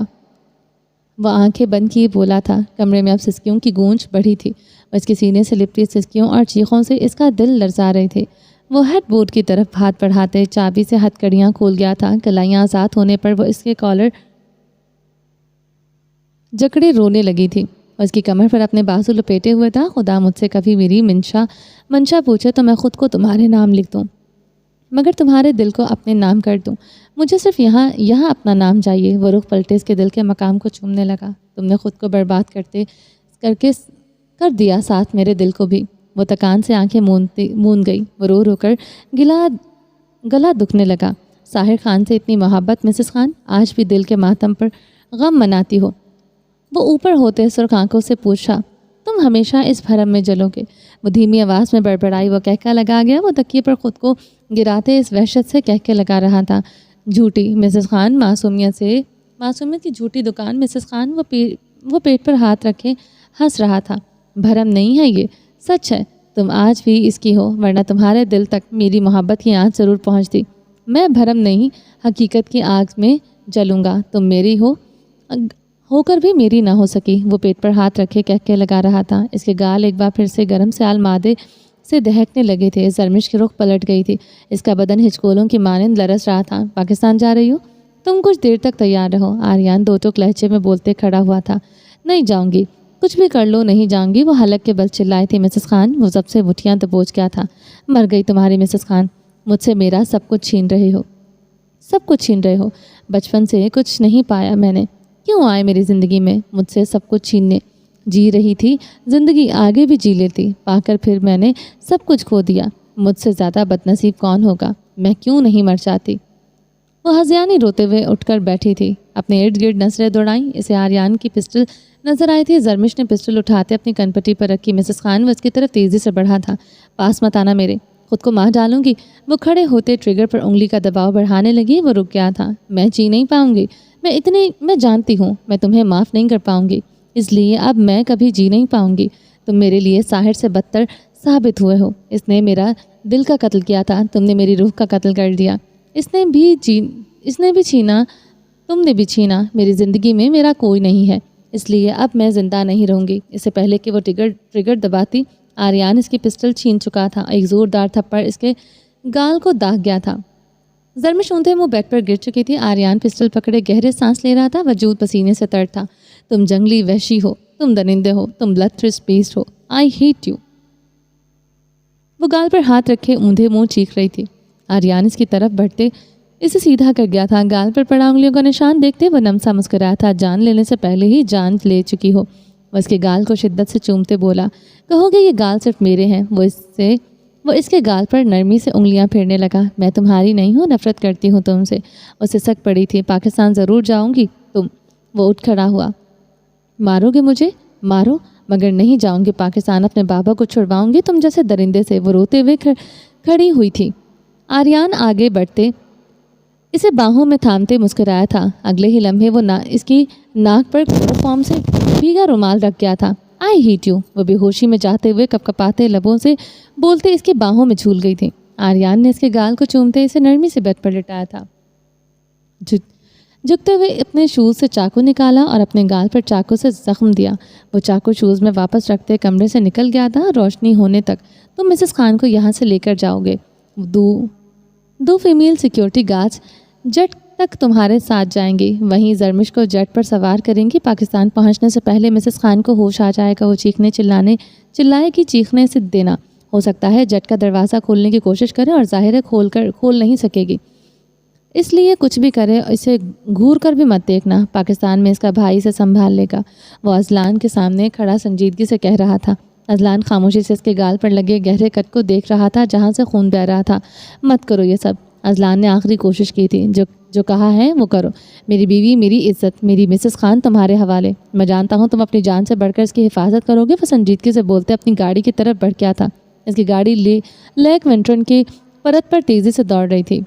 وہ آنکھیں بند کیے بولا تھا۔ کمرے میں اب سسکیوں کی گونج بڑھی تھی، اور اس کے سینے سے لپٹی سسکیوں اور چیخوں سے اس کا دل لرزا رہے تھے۔ وہ ہیڈ بورڈ کی طرف ہاتھ بڑھاتے چابی سے ہتھ کڑیاں کھول گیا تھا۔ کلائیاں آزاد ہونے پر وہ اس کے کالر جکڑے رونے لگی تھی، اور اس کی کمر پر اپنے بازو لپیٹے ہوئے تھا۔ خدا مجھ سے کبھی میری منشا پوچھے تو میں خود کو تمہارے نام لکھ دوں، مگر تمہارے دل کو اپنے نام کر دوں۔ مجھے صرف یہاں اپنا نام چاہیے۔ وہ رخ پلٹے اس کے دل کے مقام کو چومنے لگا۔ تم نے خود کو برباد کر دیا، ساتھ میرے دل کو بھی۔ وہ تکان سے آنکھیں موند گئی۔ وہ رو رو کر گلا دکھنے لگا۔ ساحر خان سے اتنی محبت مسز خان، آج بھی دل کے ماتم پر غم مناتی ہو؟ وہ اوپر ہوتے سرخ آنکھوں سے پوچھا۔ تم ہمیشہ اس بھرم میں جلو گے، وہ دھیمی آواز میں بڑبڑائی۔ وہ کہکہ لگا گیا۔ وہ تکیے پر خود کو گراتے اس وحشت سے کہکہ لگا رہا تھا۔ جھوٹی مسز خان، معصومیت کی جھوٹی دکان مسز خان۔ وہ پیٹ پر ہاتھ رکھے ہنس رہا تھا۔ بھرم نہیں ہے، یہ سچ ہے۔ تم آج بھی اس کی ہو، ورنہ تمہارے دل تک میری محبت کی آنچ ضرور پہنچتی۔ میں بھرم نہیں، حقیقت کی آگ میں جلوں گا۔ تم میری ہو کر بھی میری نہ ہو سکی۔ وہ پیٹ پر ہاتھ رکھے کہکہ لگا رہا تھا۔ اس کے گال ایک بار پھر سے گرم سیال مادے سے دہکنے لگے تھے۔ زرمش کی رخ پلٹ گئی تھی۔ اس کا بدن ہچکولوں کی مانند لرز رہا تھا۔ پاکستان جا رہی ہو؟ تم کچھ دیر تک تیار رہو۔ آریان دو ٹوک لہجے میں بولتے کھڑا ہوا تھا۔ نہیں جاؤں گی، کچھ بھی کر لو نہیں جاؤں گی۔ وہ حلق کے بل چلائے تھے مسز خان۔ وہ سب سے مٹھیاں دبوچ گیا تھا۔ مر گئی تمہاری مسز خان، مجھ سے میرا سب کچھ چھین رہے ہو۔ بچپن سے کچھ نہیں پایا میں نے، کیوں آئے میری زندگی میں مجھ سے سب کچھ چھیننے؟ جی رہی تھی زندگی، آگے بھی جی لیتی، پا کر پھر میں نے سب کچھ کھو دیا۔ مجھ سے زیادہ بدنصیب کون ہوگا؟ میں کیوں نہیں مر جاتی؟ وہ ہذیانی روتے ہوئے اٹھ کر بیٹھی تھی، اپنے ارد گرد نظریں دوڑائیں۔ اسے آریان کی پسٹل نظر آئی تھی۔ زرمش نے پسٹل اٹھاتے اپنی کن پٹی پر رکھی۔ مسز خان وہ اس کی طرف تیزی سے بڑھا تھا۔ پاس مت آنا میرے، خود کو مار ڈالوں گی۔ وہ کھڑے ہوتے ٹریگر پر انگلی کا دباؤ بڑھانے لگی۔ وہ رک گیا تھا۔ میں جی نہیں پاؤں گی، میں جانتی ہوں میں تمہیں معاف نہیں کر پاؤں گی، اس لیے اب میں کبھی جی نہیں پاؤں گی۔ تم میرے لیے ساحر سے بدتر ثابت ہوئے ہو۔ اس نے میرا دل کا قتل کیا تھا، تم نے میری روح کا قتل کر دیا۔ اس نے بھی چھینا، تم نے بھی چھینا۔ میری زندگی میں میرا کوئی نہیں ہے، اس لیے اب میں زندہ نہیں رہوں گی۔ اس سے پہلے کہ وہ ٹریگر دباتی، آریان اس کی پسٹل چھین چکا تھا۔ ایک زوردار تھپڑ اس کے گال کو داغ گیا تھا۔ زرمش اونھے منہ بیڈ پر گر چکی تھی. آریان پسٹل پکڑے گہرے سانس لے رہا تھا. وجود پسینے سے تر تھا. تم جنگلی وحشی ہو, تم درندے ہو, تم بلڈ تھرسٹ بیسٹ ہو. I hate you. وہ گال پر ہاتھ رکھے اونھے منہ چیخ رہی تھی. آریان اس کی طرف بڑھتے اسے سیدھا کر گیا تھا. گال پر پڑا انگلیوں کا نشان دیکھتے وہ نم سا مسکرایا تھا. جان لینے سے پہلے ہی جان لے چکی ہو. وہ اس کے گال کو شدت سے چومتے بولا, کہو گے یہ گال صرف میرے ہیں. وہ اس کے گال پر نرمی سے انگلیاں پھیرنے لگا. میں تمہاری نہیں ہوں, نفرت کرتی ہوں تم سے. اسے سک پڑی تھی. پاکستان ضرور جاؤں گی تم. وہ اٹھ کھڑا ہوا. مارو گے مجھے؟ مارو, مگر نہیں جاؤں گی پاکستان. اپنے بابا کو چھڑواؤں گی تم جیسے درندے سے. وہ روتے ہوئے کھڑی ہوئی تھی. آریان آگے بڑھتے اسے باہوں میں تھامتے مسکرایا تھا. اگلے ہی لمحے وہ اس کی ناک پر کلوروفارم سے بھیگا رومال رکھ گیا تھا. آئی ہیٹ یو. وہ بے ہوشی میں جاتے ہوئے کپکپاتے لبوں سے بولتے اس کی باہوں میں جھول گئی تھی. آریان نے اس کے گال کو چومتے اسے نرمی سے بیڈ پر لٹایا تھا. جھکتے ہوئے اپنے شوز سے چاقو نکالا اور اپنے گال پر چاقو سے زخم دیا. وہ چاقو شوز میں واپس رکھتے کمرے سے نکل گیا تھا. روشنی ہونے تک تم مسز خان کو یہاں سے لے کر جاؤ گے. دو فیمیل سیکیورٹی گارڈز جٹ تک تمہارے ساتھ جائیں گی. وہیں زرمش کو جٹ پر سوار کریں گی. پاکستان پہنچنے سے پہلے مسز خان کو ہوش آ جائے گا. وہ چلائے کہ چیخنے سے دینا. ہو سکتا ہے جٹ کا دروازہ کھولنے کی کوشش کرے اور ظاہر ہے کھول نہیں سکے گی. اس لیے کچھ بھی کرے اسے گھور کر بھی مت دیکھنا. پاکستان میں اس کا بھائی سے سنبھال لے گا. وہ اذلان کے سامنے کھڑا سنجیدگی سے کہہ رہا تھا. اذلان خاموشی سے اس کے گال پر لگے گہرے کٹ کو دیکھ رہا تھا جہاں سے خون بہہ رہا تھا. مت کرو یہ سب. اذلان نے آخری کوشش کی تھی. جو کہا ہے وہ کرو. میری بیوی, میری عزت, میری مسز خان تمہارے حوالے. میں جانتا ہوں تم اپنی جان سے بڑھ کر اس کی حفاظت کرو گے. وہ سنجیدگی سے بولتے اپنی گاڑی کی طرف بڑھ گیا تھا. اس کی گاڑی لیک وینٹرن کی پرت پر تیزی سے دوڑ رہی تھی.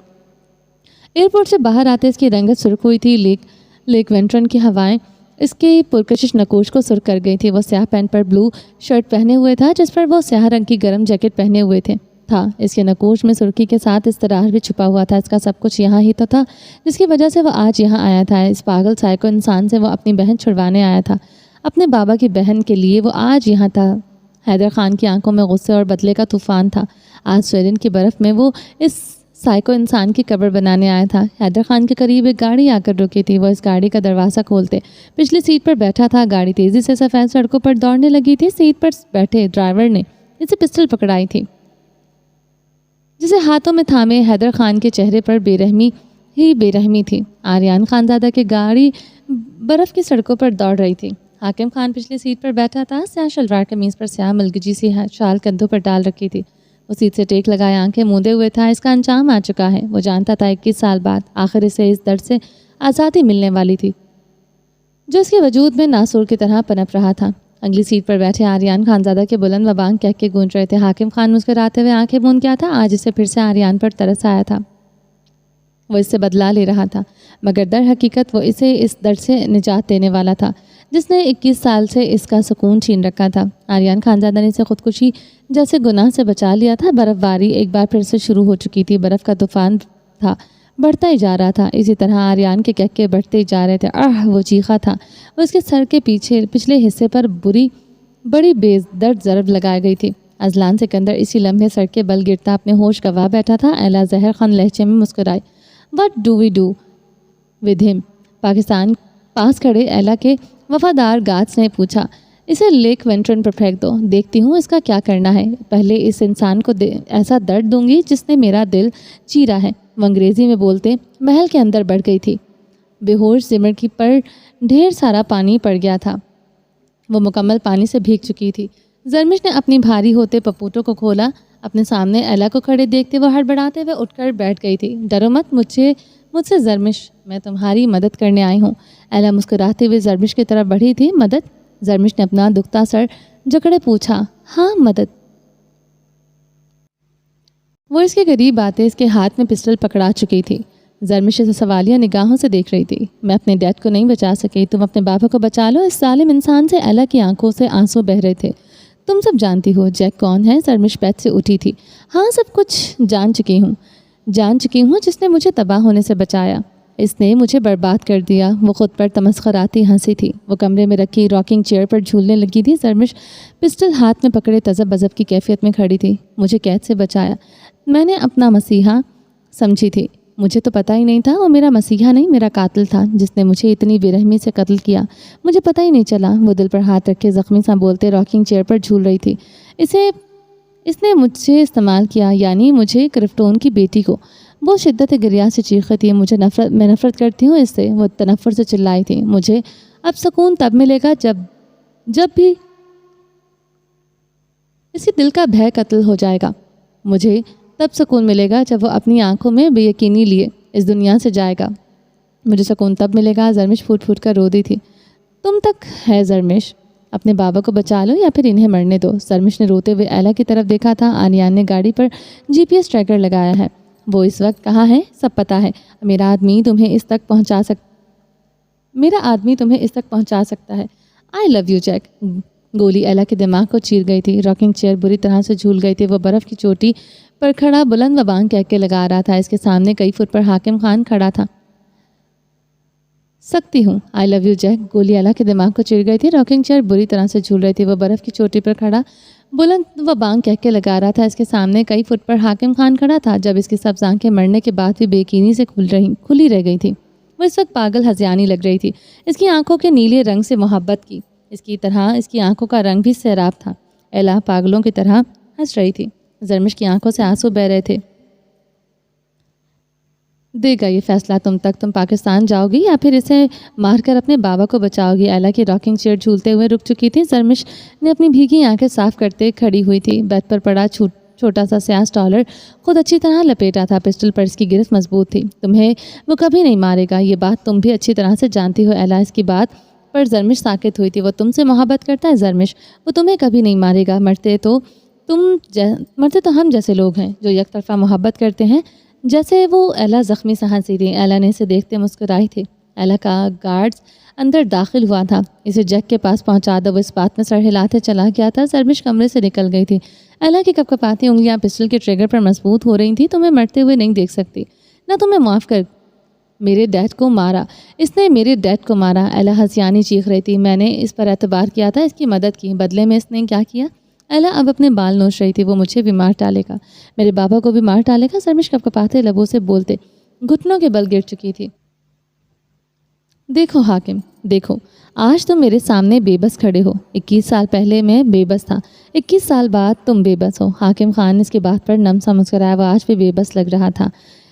ایئرپورٹ سے باہر آتے اس کی رنگت سرخ ہوئی تھی. لیک وینٹرن کی ہوائیں اس کے پرکشش نقوش کو سرخ کر گئی تھی. وہ سیاہ پینٹ پر بلو شرٹ پہنے ہوئے تھا جس پر وہ سیاہ رنگ کی گرم جیکٹ پہنے ہوئے تھا. اس کے نقوش میں سرخی کے ساتھ اضطرار بھی چھپا ہوا تھا. اس کا سب کچھ یہاں ہی تو تھا جس کی وجہ سے وہ آج یہاں آیا تھا. اس پاگل سائیکو انسان سے وہ اپنی بہن چھڑوانے آیا تھا. اپنے بابا کی بہن کے لیے وہ آج یہاں تھا. حیدر خان کی آنکھوں میں غصے اور بدلے کا طوفان تھا. آج سویڈن کی برف میں وہ اس سائیکو انسان کی قبر بنانے آیا تھا. حیدر خان کے قریب ایک گاڑی آ کر رکی تھی. وہ اس گاڑی کا دروازہ کھولتے پچھلی سیٹ پر بیٹھا تھا. گاڑی تیزی سے سفید سڑکوں پر دوڑنے لگی تھی. سیٹ پر بیٹھے ڈرائیور نے اسے پسٹل پکڑائی تھی جسے ہاتھوں میں تھامے حیدر خان کے چہرے پر بے رحمی تھی. آریان خانزادہ کی گاڑی برف کی سڑکوں پر دوڑ رہی تھی. حاکم خان پچھلی سیٹ پر بیٹھا تھا. سیاہ شلوار قمیض پر سیاہ ملگجی سی شال کندھوں پر ڈال رکھی تھی. وہ سیٹ سے ٹیک لگائے آنکھیں موندے ہوئے تھا. اس کا انجام آ چکا ہے. وہ جانتا تھا 21 سال بعد آخر اسے اس درد سے آزادی ملنے والی تھی جو اس کے وجود میں ناسور کی طرح پنپ رہا تھا. اگلی سیٹ پر بیٹھے آریان خانزادہ کے بلند و بانگ کہہ کے گونج رہے تھے. حاکم خان مسکراتے ہوئے آنکھیں موند گیا تھا. آج اسے پھر سے آریان پر ترس آیا تھا. وہ اس سے بدلا لے رہا تھا مگر در حقیقت وہ اسے اس درد سے نجات دینے والا تھا جس نے 21 سال سے اس کا سکون چھین رکھا تھا. آریان خانزادہ نے اسے خودکشی جیسے گناہ سے بچا لیا تھا. برف باری ایک بار پھر سے شروع ہو چکی تھی. برف کا طوفان تھا, بڑھتا ہی جا رہا تھا. اسی طرح آریان کے کہکے بڑھتے ہی جا رہے تھے. وہ چیخا تھا. وہ اس کے سر کے پچھلے حصے پر بڑی بے درد ضرب لگائی گئی تھی. اذلان سکندر اسی لمحے سر کے بل گرتا اپنے ہوش گوا بیٹھا تھا. ایلا زہر خان لہجے میں مسکرائی. What do we do with him? Pakistan پاس کھڑے ایلا کے وفادار گارڈز نے پوچھا. اسے لیک وینٹرن پر پھینک دو. دیکھتی ہوں اس کا کیا کرنا ہے. پہلے اس انسان کو ایسا درد دوں گی جس نے میرا دل چیرا ہے. وہ انگریزی میں بولتے محل کے اندر بڑھ گئی تھی. بے ہوش زمر کی پر ڈھیر سارا پانی پڑ گیا تھا. وہ مکمل پانی سے بھیگ چکی تھی. زرمش نے اپنی بھاری ہوتے پپوٹوں کو کھولا. اپنے سامنے ایلا کو کھڑے دیکھتے وہ ہڑبڑاتے ہوئے اٹھ کر بیٹھ گئی تھی. ڈرو مت مجھ سے زرمش, میں تمہاری مدد کرنے آئی ہوں. ایلا مسکراتے ہوئے زرمش کی طرف بڑھی تھی. مدد؟ زرمش نے اپنا دکھتا سر جکڑے پوچھا. ہاں مدد. وہ اس کے قریب آتے اس کے ہاتھ میں پسٹل پکڑا چکی تھی. زرمش اسے سوالیہ نگاہوں سے دیکھ رہی تھی. میں اپنے ڈیڈ کو نہیں بچا سکی, تم اپنے بابا کو بچا لو. اس ظالم انسان سے ایلا کی آنکھوں سے آنسو بہہ رہے تھے. تم سب جانتی ہو جیک کون ہے؟ زرمش بیت سے اٹھی تھی. ہاں سب کچھ جان چکی ہوں جس نے مجھے تباہ ہونے سے بچایا. اس نے مجھے برباد کر دیا. وہ خود پر تمسخراتی ہنسی تھی. وہ کمرے میں رکھی راکنگ چیئر پر جھولنے لگی تھی. زرمش پسٹل ہاتھ میں پکڑے تذب بذب کی کیفیت میں کھڑی تھی. مجھے قید سے بچایا. میں نے اپنا مسیحا سمجھی تھی. مجھے تو پتہ ہی نہیں تھا وہ میرا مسیحا نہیں میرا قاتل تھا جس نے مجھے اتنی بے رحمی سے قتل کیا. مجھے پتہ ہی نہیں چلا. وہ دل پر ہاتھ رکھے زخمی سا بولتے راکنگ چیئر پر جھول رہی تھی. اس نے مجھ سے استعمال کیا، یعنی مجھے کرفٹون کی بیٹی کو. وہ شدت گریہ سے چیخ رہی تھی. میں نفرت کرتی ہوں اس سے. وہ تنفر سے چلائی تھی. مجھے اب سکون تب ملے گا جب بھی اس کے دل کا بھے قتل ہو جائے گا. مجھے تب سکون ملے گا جب وہ اپنی آنکھوں میں بے یقینی لیے اس دنیا سے جائے گا. مجھے سکون تب ملے گا. زرمش پھوٹ پھوٹ کر رو دی تھی. تم تک ہے زرمش، اپنے بابا کو بچا لو یا پھر انہیں مرنے دو. زرمش نے روتے ہوئے ایلا کی طرف دیکھا تھا. آریان نے گاڑی پر GPS ٹریکر لگایا ہے. وہ اس وقت کہاں ہے سب پتہ ہے. میرا آدمی تمہیں اس تک پہنچا سکتا ہے. آئی لو یو جیک. گولی ایلا کے دماغ کو چیر گئی تھی. راکنگ چیئر بری طرح سے جھول گئی تھی. وہ برف کی چوٹی پر کھڑا بلند و بانگ کہہ کے لگا رہا تھا. اس کے سامنے کئی فٹ پر حاکم خان کھڑا تھا. سکتی ہوں. آئی لو یو جیک. گولی ایلا کے دماغ کو چیر گئی تھی. راکنگ چیئر بری طرح سے جھول رہی تھی. وہ برف کی چوٹی پر کھڑا بلند و بانگ کہہ کے لگا رہا تھا. اس کے سامنے کئی فٹ پر حاکم خان کھڑا تھا. جب اس کی سبز آنکھیں مرنے کے بعد بھی بے یقینی سے کھلی رہ گئی تھی. وہ اس وقت پاگل ہذیانی لگ رہی تھی. اس کی آنکھوں کے نیلے رنگ سے محبت کی. اس کی طرح اس کی آنکھوں کا رنگ بھی سیراب تھا. ایلا پاگلوں کی طرح ہنس رہی تھی. زرمش کی آنکھوں سے آنسو بہہ رہے تھے. دے گا یہ فیصلہ تم پاکستان جاؤ گی یا پھر اسے مار کر اپنے بابا کو بچاؤ گی. ایلا کی راکنگ چیئر جھولتے ہوئے رک چکی تھی. زرمش نے اپنی بھیگی آنکھیں صاف کرتے کھڑی ہوئی تھی. بیڈ پر پڑا چھوٹا سا سیاہ ڈالر خود اچھی طرح لپیٹا تھا. پسٹل پر اس کی گرفت مضبوط تھی. تمہیں وہ کبھی نہیں مارے گا. یہ بات تم بھی اچھی طرح سے جانتی ہو. ایلا اس کی بات پر زرمش ساکت ہوئی تھی. وہ تم سے محبت کرتا ہے زرمش. وہ تمہیں کبھی نہیں مارے گا. مرتے تو ہم جیسے لوگ ہیں جو یک طرفہ محبت کرتے ہیں. جیسے وہ ایلا زخمی سا ہنسی تھی. ایلا نے اسے دیکھتے مسکرائی تھی. ایلا کا گارڈز اندر داخل ہوا تھا. اسے جیک کے پاس پہنچا دو. وہ اس بات میں سر ہلاتے چلا گیا تھا. زرمش کمرے سے نکل گئی تھی. ایلا کی کپکپاتی انگلیاں پسٹل کے ٹریگر پر مضبوط ہو رہی تھیں. تمہیں مرتے ہوئے نہیں دیکھ سکتی. نہ تمہیں معاف کر. میرے ڈیڈ کو مارا. اس نے میرے ڈیڈ کو مارا. ایلا ہنسیانی چیخ رہی تھی. میں نے اس پر اعتبار کیا تھا. اس کی مدد کی. بدلے میں اس نے کیا کیا؟ ایلا اب اپنے بال نوچ رہی تھی. وہ مجھے بھی مار ڈالے گا. میرے بابا کو بھی مار ڈالے گا. زرمش کپکپاتے لبوں سے بولتے گھٹنوں کے بل گر چکی تھی. دیکھو حاکم، دیکھو آج تم میرے سامنے بے بس کھڑے ہو. 21 سال پہلے میں بے بس تھا. 21 سال بعد تم بے بس ہو. حاکم خان اس کی بات پر نم سا مسکرایا. وہ آج بھی بے بس لگ رہا تھا.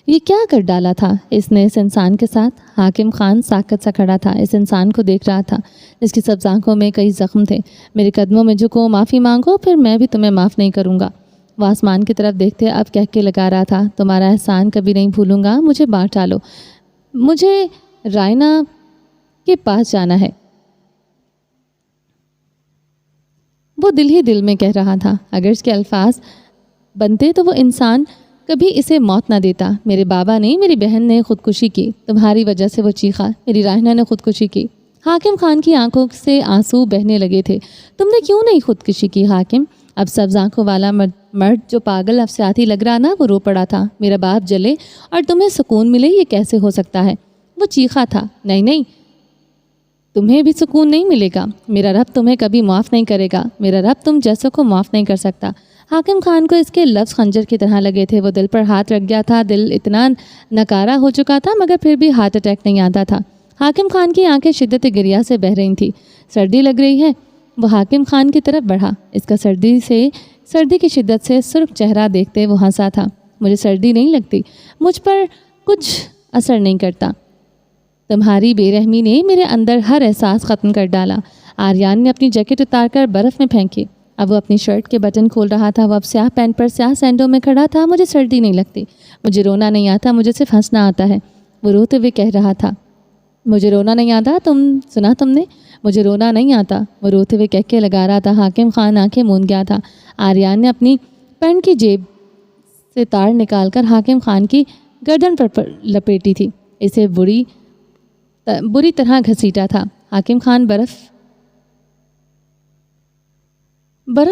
یہ کیا کر ڈالا تھا اس نے اس انسان کے ساتھ؟ حاکم خان ساکت سا کھڑا تھا. اس انسان کو دیکھ رہا تھا. اس کی سبز آنکھوں میں کئی زخم تھے. میرے قدموں میں جھکو، معافی مانگو، پھر میں بھی تمہیں معاف نہیں کروں گا. وہ آسمان کی طرف دیکھتے اب کہہ کے لگا رہا تھا. تمہارا احسان کبھی نہیں بھولوں گا. مجھے بانٹ ڈالو. مجھے رائنا کے پاس جانا ہے. وہ دل ہی دل میں کہہ رہا تھا. اگر اس کے الفاظ بنتے تو وہ انسان کبھی اسے موت نہ دیتا. میرے بابا نے، میری بہن نے خودکشی کی. تمہاری وجہ سے وہ چیخا. میری رائنا نے خودکشی کی. حاکم خان کی آنکھوں سے آنسو بہنے لگے تھے. تم نے کیوں نہیں خودکشی کی حاکم؟ اب سبز آنکھوں والا مرد جو پاگل افسیاتی لگ رہا نا، وہ رو پڑا تھا. میرا باپ جلے اور تمہیں سکون ملے، یہ کیسے ہو سکتا ہے؟ وہ چیخا تھا. نہیں، تمہیں بھی سکون نہیں ملے گا. میرا رب تمہیں کبھی معاف نہیں کرے گا. میرا رب تم جیسوں کو معاف نہیں کر سکتا. حاکم خان کو اس کے لفظ خنجر کی طرح لگے تھے. وہ دل پر ہاتھ رکھ گیا تھا. دل اتنا نکارا ہو چکا تھا مگر پھر بھی ہارٹ اٹیک نہیں آتا تھا. حاکم خان کی آنکھیں شدت گریہ سے بہہ رہی تھیں. سردی لگ رہی ہے. وہ حاکم خان کی طرف بڑھا. اس کا سردی کی شدت سے سرخ چہرہ دیکھتے وہ ہنسا تھا. مجھے سردی نہیں لگتی. مجھ پر کچھ اثر نہیں کرتا. تمہاری بے رحمی نے میرے اندر ہر احساس ختم کر ڈالا. آریان نے اپنی جیکٹ اتار کر برف میں پھینکی. اب وہ اپنی شرٹ کے بٹن کھول رہا تھا. وہ اب سیاہ پینٹ پر سیاہ سینڈوں میں کھڑا تھا. مجھے سردی نہیں لگتی. مجھے رونا نہیں آتا. مجھے صرف ہنسنا آتا ہے. وہ روتے ہوئے کہہ رہا تھا. مجھے رونا نہیں آتا. سنا تم نے؟ مجھے رونا نہیں آتا. وہ روتے ہوئے کہہ کے لگا رہا تھا. حاکم خان آنکھیں موند گیا تھا. آریان نے اپنی پینٹ کی جیب سے تار نکال کر حاکم خان کی گردن پر لپیٹی تھی. اسے بری طرح گھسیٹا تھا. حاکم خان برف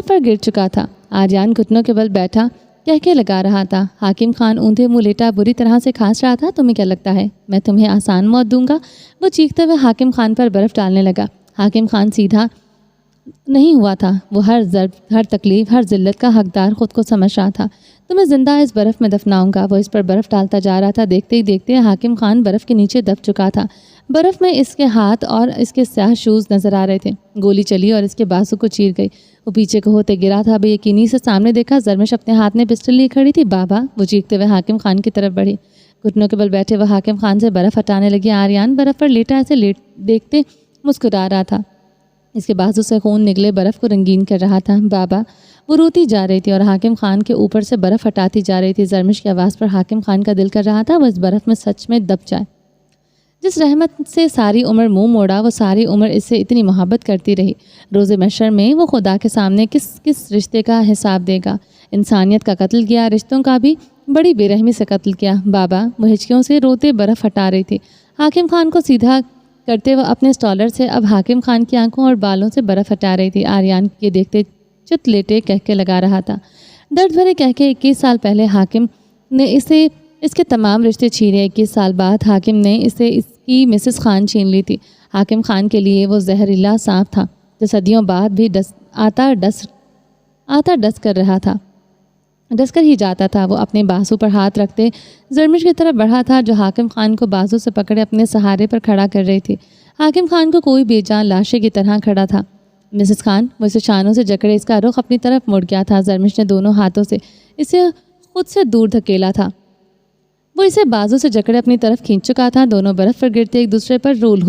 پر گر چکا تھا. آریان گھٹنوں کے بل بیٹھا کہہ کے لگا رہا تھا. حاکم خان اوندھے منہ لیٹا بری طرح سے کھانس رہا تھا. تمہیں کیا لگتا ہے میں تمہیں آسان موت دوں گا؟ وہ چیختے ہوئے حاکم خان پر برف ڈالنے لگا. حاکم خان سیدھا نہیں ہوا تھا۔ وہ ہر ضرب، ہر تکلیف، ہر ذلت کا حقدار خود کو سمجھ رہا تھا۔ تمہیں زندہ اس برف میں دفناؤں گا۔ وہ اس پر برف ڈالتا جا رہا تھا۔ دیکھتے ہی دیکھتے حاکم خان برف کے نیچے دب چکا تھا۔ برف میں اس کے ہاتھ اور اس کے سیاہ شوز نظر آ رہے تھے۔ گولی چلی اور اس کے بازو کو چیر گئی۔ وہ پیچھے کو ہوتے گرا تھا۔ بے یقینی سے سامنے دیکھا، زرمش اپنے ہاتھ میں پسٹل لیے کھڑی تھی۔ بابا! وہ چیختے ہوئے حاکم خان کی طرف بڑھی۔ گھٹنوں کے بل بیٹھے وہ حاکم خان سے برف ہٹانے لگی۔ آریان برف پر لیٹا اسے دیکھتے مسکرا رہا تھا۔ اس کے بازو سے خون نکلے برف کو رنگین کر رہا تھا۔ بابا! وہ روتی جا رہی تھی اور حاکم خان کے اوپر سے برف ہٹاتی جا رہی تھی۔ زرمش کی آواز پر حاکم خان کا دل کر رہا تھا وہ اس برف میں سچ میں دب جائے۔ جس رحمت سے ساری عمر منہ موڑا، وہ ساری عمر اس سے اتنی محبت کرتی رہی۔ روز محشر میں وہ خدا کے سامنے کس کس رشتے کا حساب دے گا؟ انسانیت کا قتل کیا، رشتوں کا بھی بڑی بے رحمی سے قتل کیا۔ بابا! وہ ہچکیوں سے روتے برف ہٹا رہی تھی۔ حاکم خان کو سیدھا کرتے وہ اپنے سٹالر سے اب حاکم خان کی آنکھوں اور بالوں سے برف ہٹا رہی تھی۔ آریان کے دیکھتے چت لیٹے کہکے لگا رہا تھا۔ درد بھرے کہکے 21 سال پہلے حاکم نے اسے اس کے تمام رشتے چھینے۔ 21 سال بعد حاکم نے اسے اس کی مسز خان چھین لی تھی۔ حاکم خان کے لیے وہ زہریلا سانپ تھا جو صدیوں بعد بھی آتا ڈس کر رہا تھا، ڈس کر ہی جاتا تھا۔ وہ اپنے بازو پر ہاتھ رکھتے زرمش کی طرف بڑھا تھا جو حاکم خان کو بازو سے پکڑے اپنے سہارے پر کھڑا کر رہی تھی۔ حاکم خان کو کوئی بے جان لاشے کی طرح کھڑا تھا۔ مسز خان! وہ اسے شانوں سے جکڑے اس کا رخ اپنی طرف مڑ گیا تھا۔ زرمش نے دونوں ہاتھوں سے اسے خود سے دور دھکیلا تھا۔ وہ اسے بازو سے جکڑے اپنی طرف کھینچ چکا تھا۔ دونوں برف پر گرتے ایک دوسرے پر رول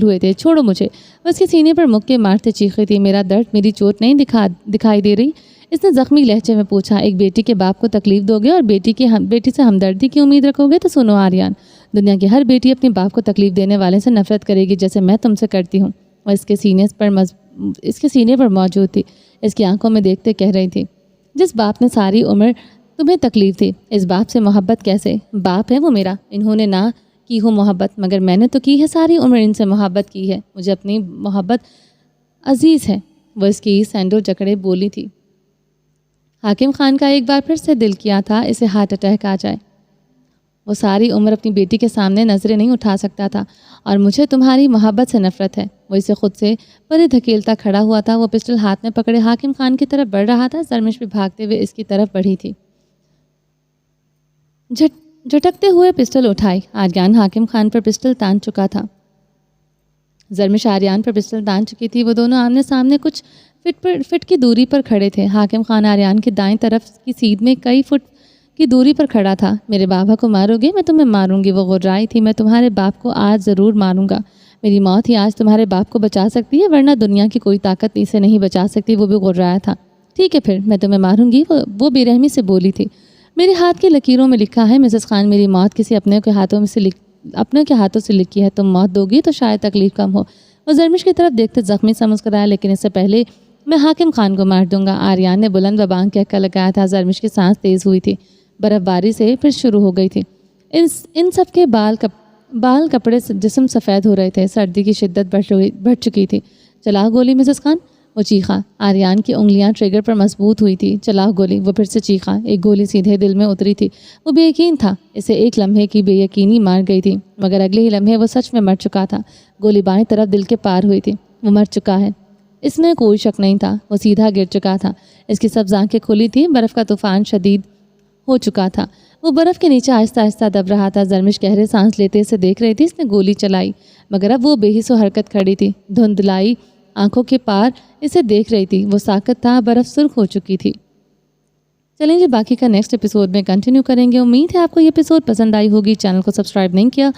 ہوئے تھے۔ چھوڑو مجھے! وہ اس کے سینے پر مکے مارتے چیخ تھی۔ میرا درد، میری چوٹ نہیں دکھائی دے رہی؟ اس نے زخمی لہجے میں پوچھا۔ ایک بیٹی کے باپ کو تکلیف دو گے اور بیٹی سے ہمدردی کی امید رکھو گے تو سنو آریان، دنیا کی ہر بیٹی اپنے باپ کو تکلیف دینے والے سے نفرت کرے گی جیسے میں تم سے کرتی ہوں۔ وہ اس کے سینے پر موجود تھی، اس کی آنکھوں میں دیکھتے کہہ رہی تھی، جس باپ نے ساری عمر تمہیں تکلیف دی، اس باپ سے محبت کیسے؟ باپ ہے وہ میرا، انہوں نے نہ کی ہو محبت، مگر میں نے تو کی ہے، ساری عمر ان سے محبت کی ہے، مجھے اپنی محبت عزیز ہے۔ وہ اس کی سینڈو جکڑے بولی تھی۔ حاکم خان کا ایک بار پھر سے دل کیا تھا اسے ہارٹ اٹیک آ جائے۔ وہ ساری عمر اپنی بیٹی کے سامنے نظریں نہیں اٹھا سکتا تھا، اور مجھے تمہاری محبت سے نفرت ہے۔ وہ اسے خود سے پرے دھکیلتا کھڑا ہوا تھا۔ وہ پسٹل ہاتھ میں پکڑے حاکم خان کی طرف بڑھ رہا تھا۔ زرمش بھی بھاگتے ہوئے اس کی طرف بڑھی تھی۔ جھٹکتے ہوئے پسٹل اٹھائی۔ آریان حاکم خان پر پسٹل تان چکا تھا۔ زرمش آریان پر پسٹل تان چکی تھی۔ وہ دونوں آمنے سامنے کچھ فٹ کی دوری پر کھڑے تھے۔ حاکم خان آریان کی دائیں طرف کی سیدھ میں کئی فٹ کی دوری پر کھڑا تھا۔ میرے بابا کو مارو گے؟ میں تمہیں ماروں گی۔ وہ غرائی تھی۔ میں تمہارے باپ کو آج ضرور ماروں گا۔ میری موت ہی آج تمہارے باپ کو بچا سکتی ہے، ورنہ دنیا کی کوئی طاقت اسے نہیں بچا سکتی۔ وہ بھی غرایا تھا۔ ٹھیک ہے پھر، میں تمہیں ماروں گی، وہ بے رحمی سے بولی تھی۔ میرے ہاتھ کی لکیروں میں لکھا ہے مسز خان، میری موت کسی اپنے کے ہاتھوں سے لکھی ہے۔ تم موت دو گی تو شاید تکلیف کم ہو۔ وہ زرمش کی طرف دیکھتے زخمی سا مسکرایا، لیکن اس سے پہلے میں حاکم خان کو مار دوں گا۔ آریان نے بلند و بانگ کہہ کر لگایا تھا۔ زرمش کی سانس تیز ہوئی تھی۔ برف باری سے پھر شروع ہو گئی تھی۔ ان سب کے بال کپڑے جسم سفید ہو رہے تھے۔ سردی کی شدت بڑھ چکی تھی۔ چلاؤ گولی مسز خان! وہ چیخا۔ آریان کی انگلیاں ٹریگر پر مضبوط ہوئی تھی۔ چلاؤ گولی! وہ پھر سے چیخا۔ ایک گولی سیدھے دل میں اتری تھی۔ وہ بے یقین تھا، اسے ایک لمحے کی بے یقینی مار گئی تھی، مگر اگلے ہی لمحے وہ سچ میں مر چکا تھا۔ گولی بائیں طرف دل کے پار ہوئی تھی۔ وہ مر چکا ہے، اس میں کوئی شک نہیں تھا۔ وہ سیدھا گر چکا تھا۔ اس کی سب آنکھیں کھلی تھیں۔ برف کا طوفان شدید ہو چکا تھا۔ وہ برف کے نیچے آہستہ آہستہ دب رہا تھا۔ زرمش گہرے سانس لیتے اسے دیکھ رہی تھی۔ اس نے گولی چلائی، مگر اب وہ بے حس و حرکت کھڑی تھی، دھندلائی آنکھوں کے پار اسے دیکھ رہی تھی۔ وہ ساکت تھا، برف سرخ ہو چکی تھی۔ چلیں جی، باقی کا نیکسٹ ایپیسوڈ میں کنٹینیو کریں گے۔ امید ہے آپ کو یہ ایپیسوڈ پسند آئی ہوگی۔ چینل کو سبسکرائب نہیں کیا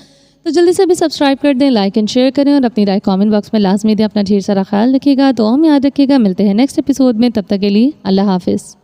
تو جلدی سے بھی سبسکرائب کر دیں، لائک اینڈ شیئر کریں، اور اپنی رائے کامنٹ باکس میں لازمی دیں۔ اپنا ڈھیر سارا خیال رکھیے گا، دعاؤں میں یاد رکھیے گا۔ ملتے ہیں نیکسٹ ایپیسوڈ میں، تب تک کے لیے اللہ حافظ۔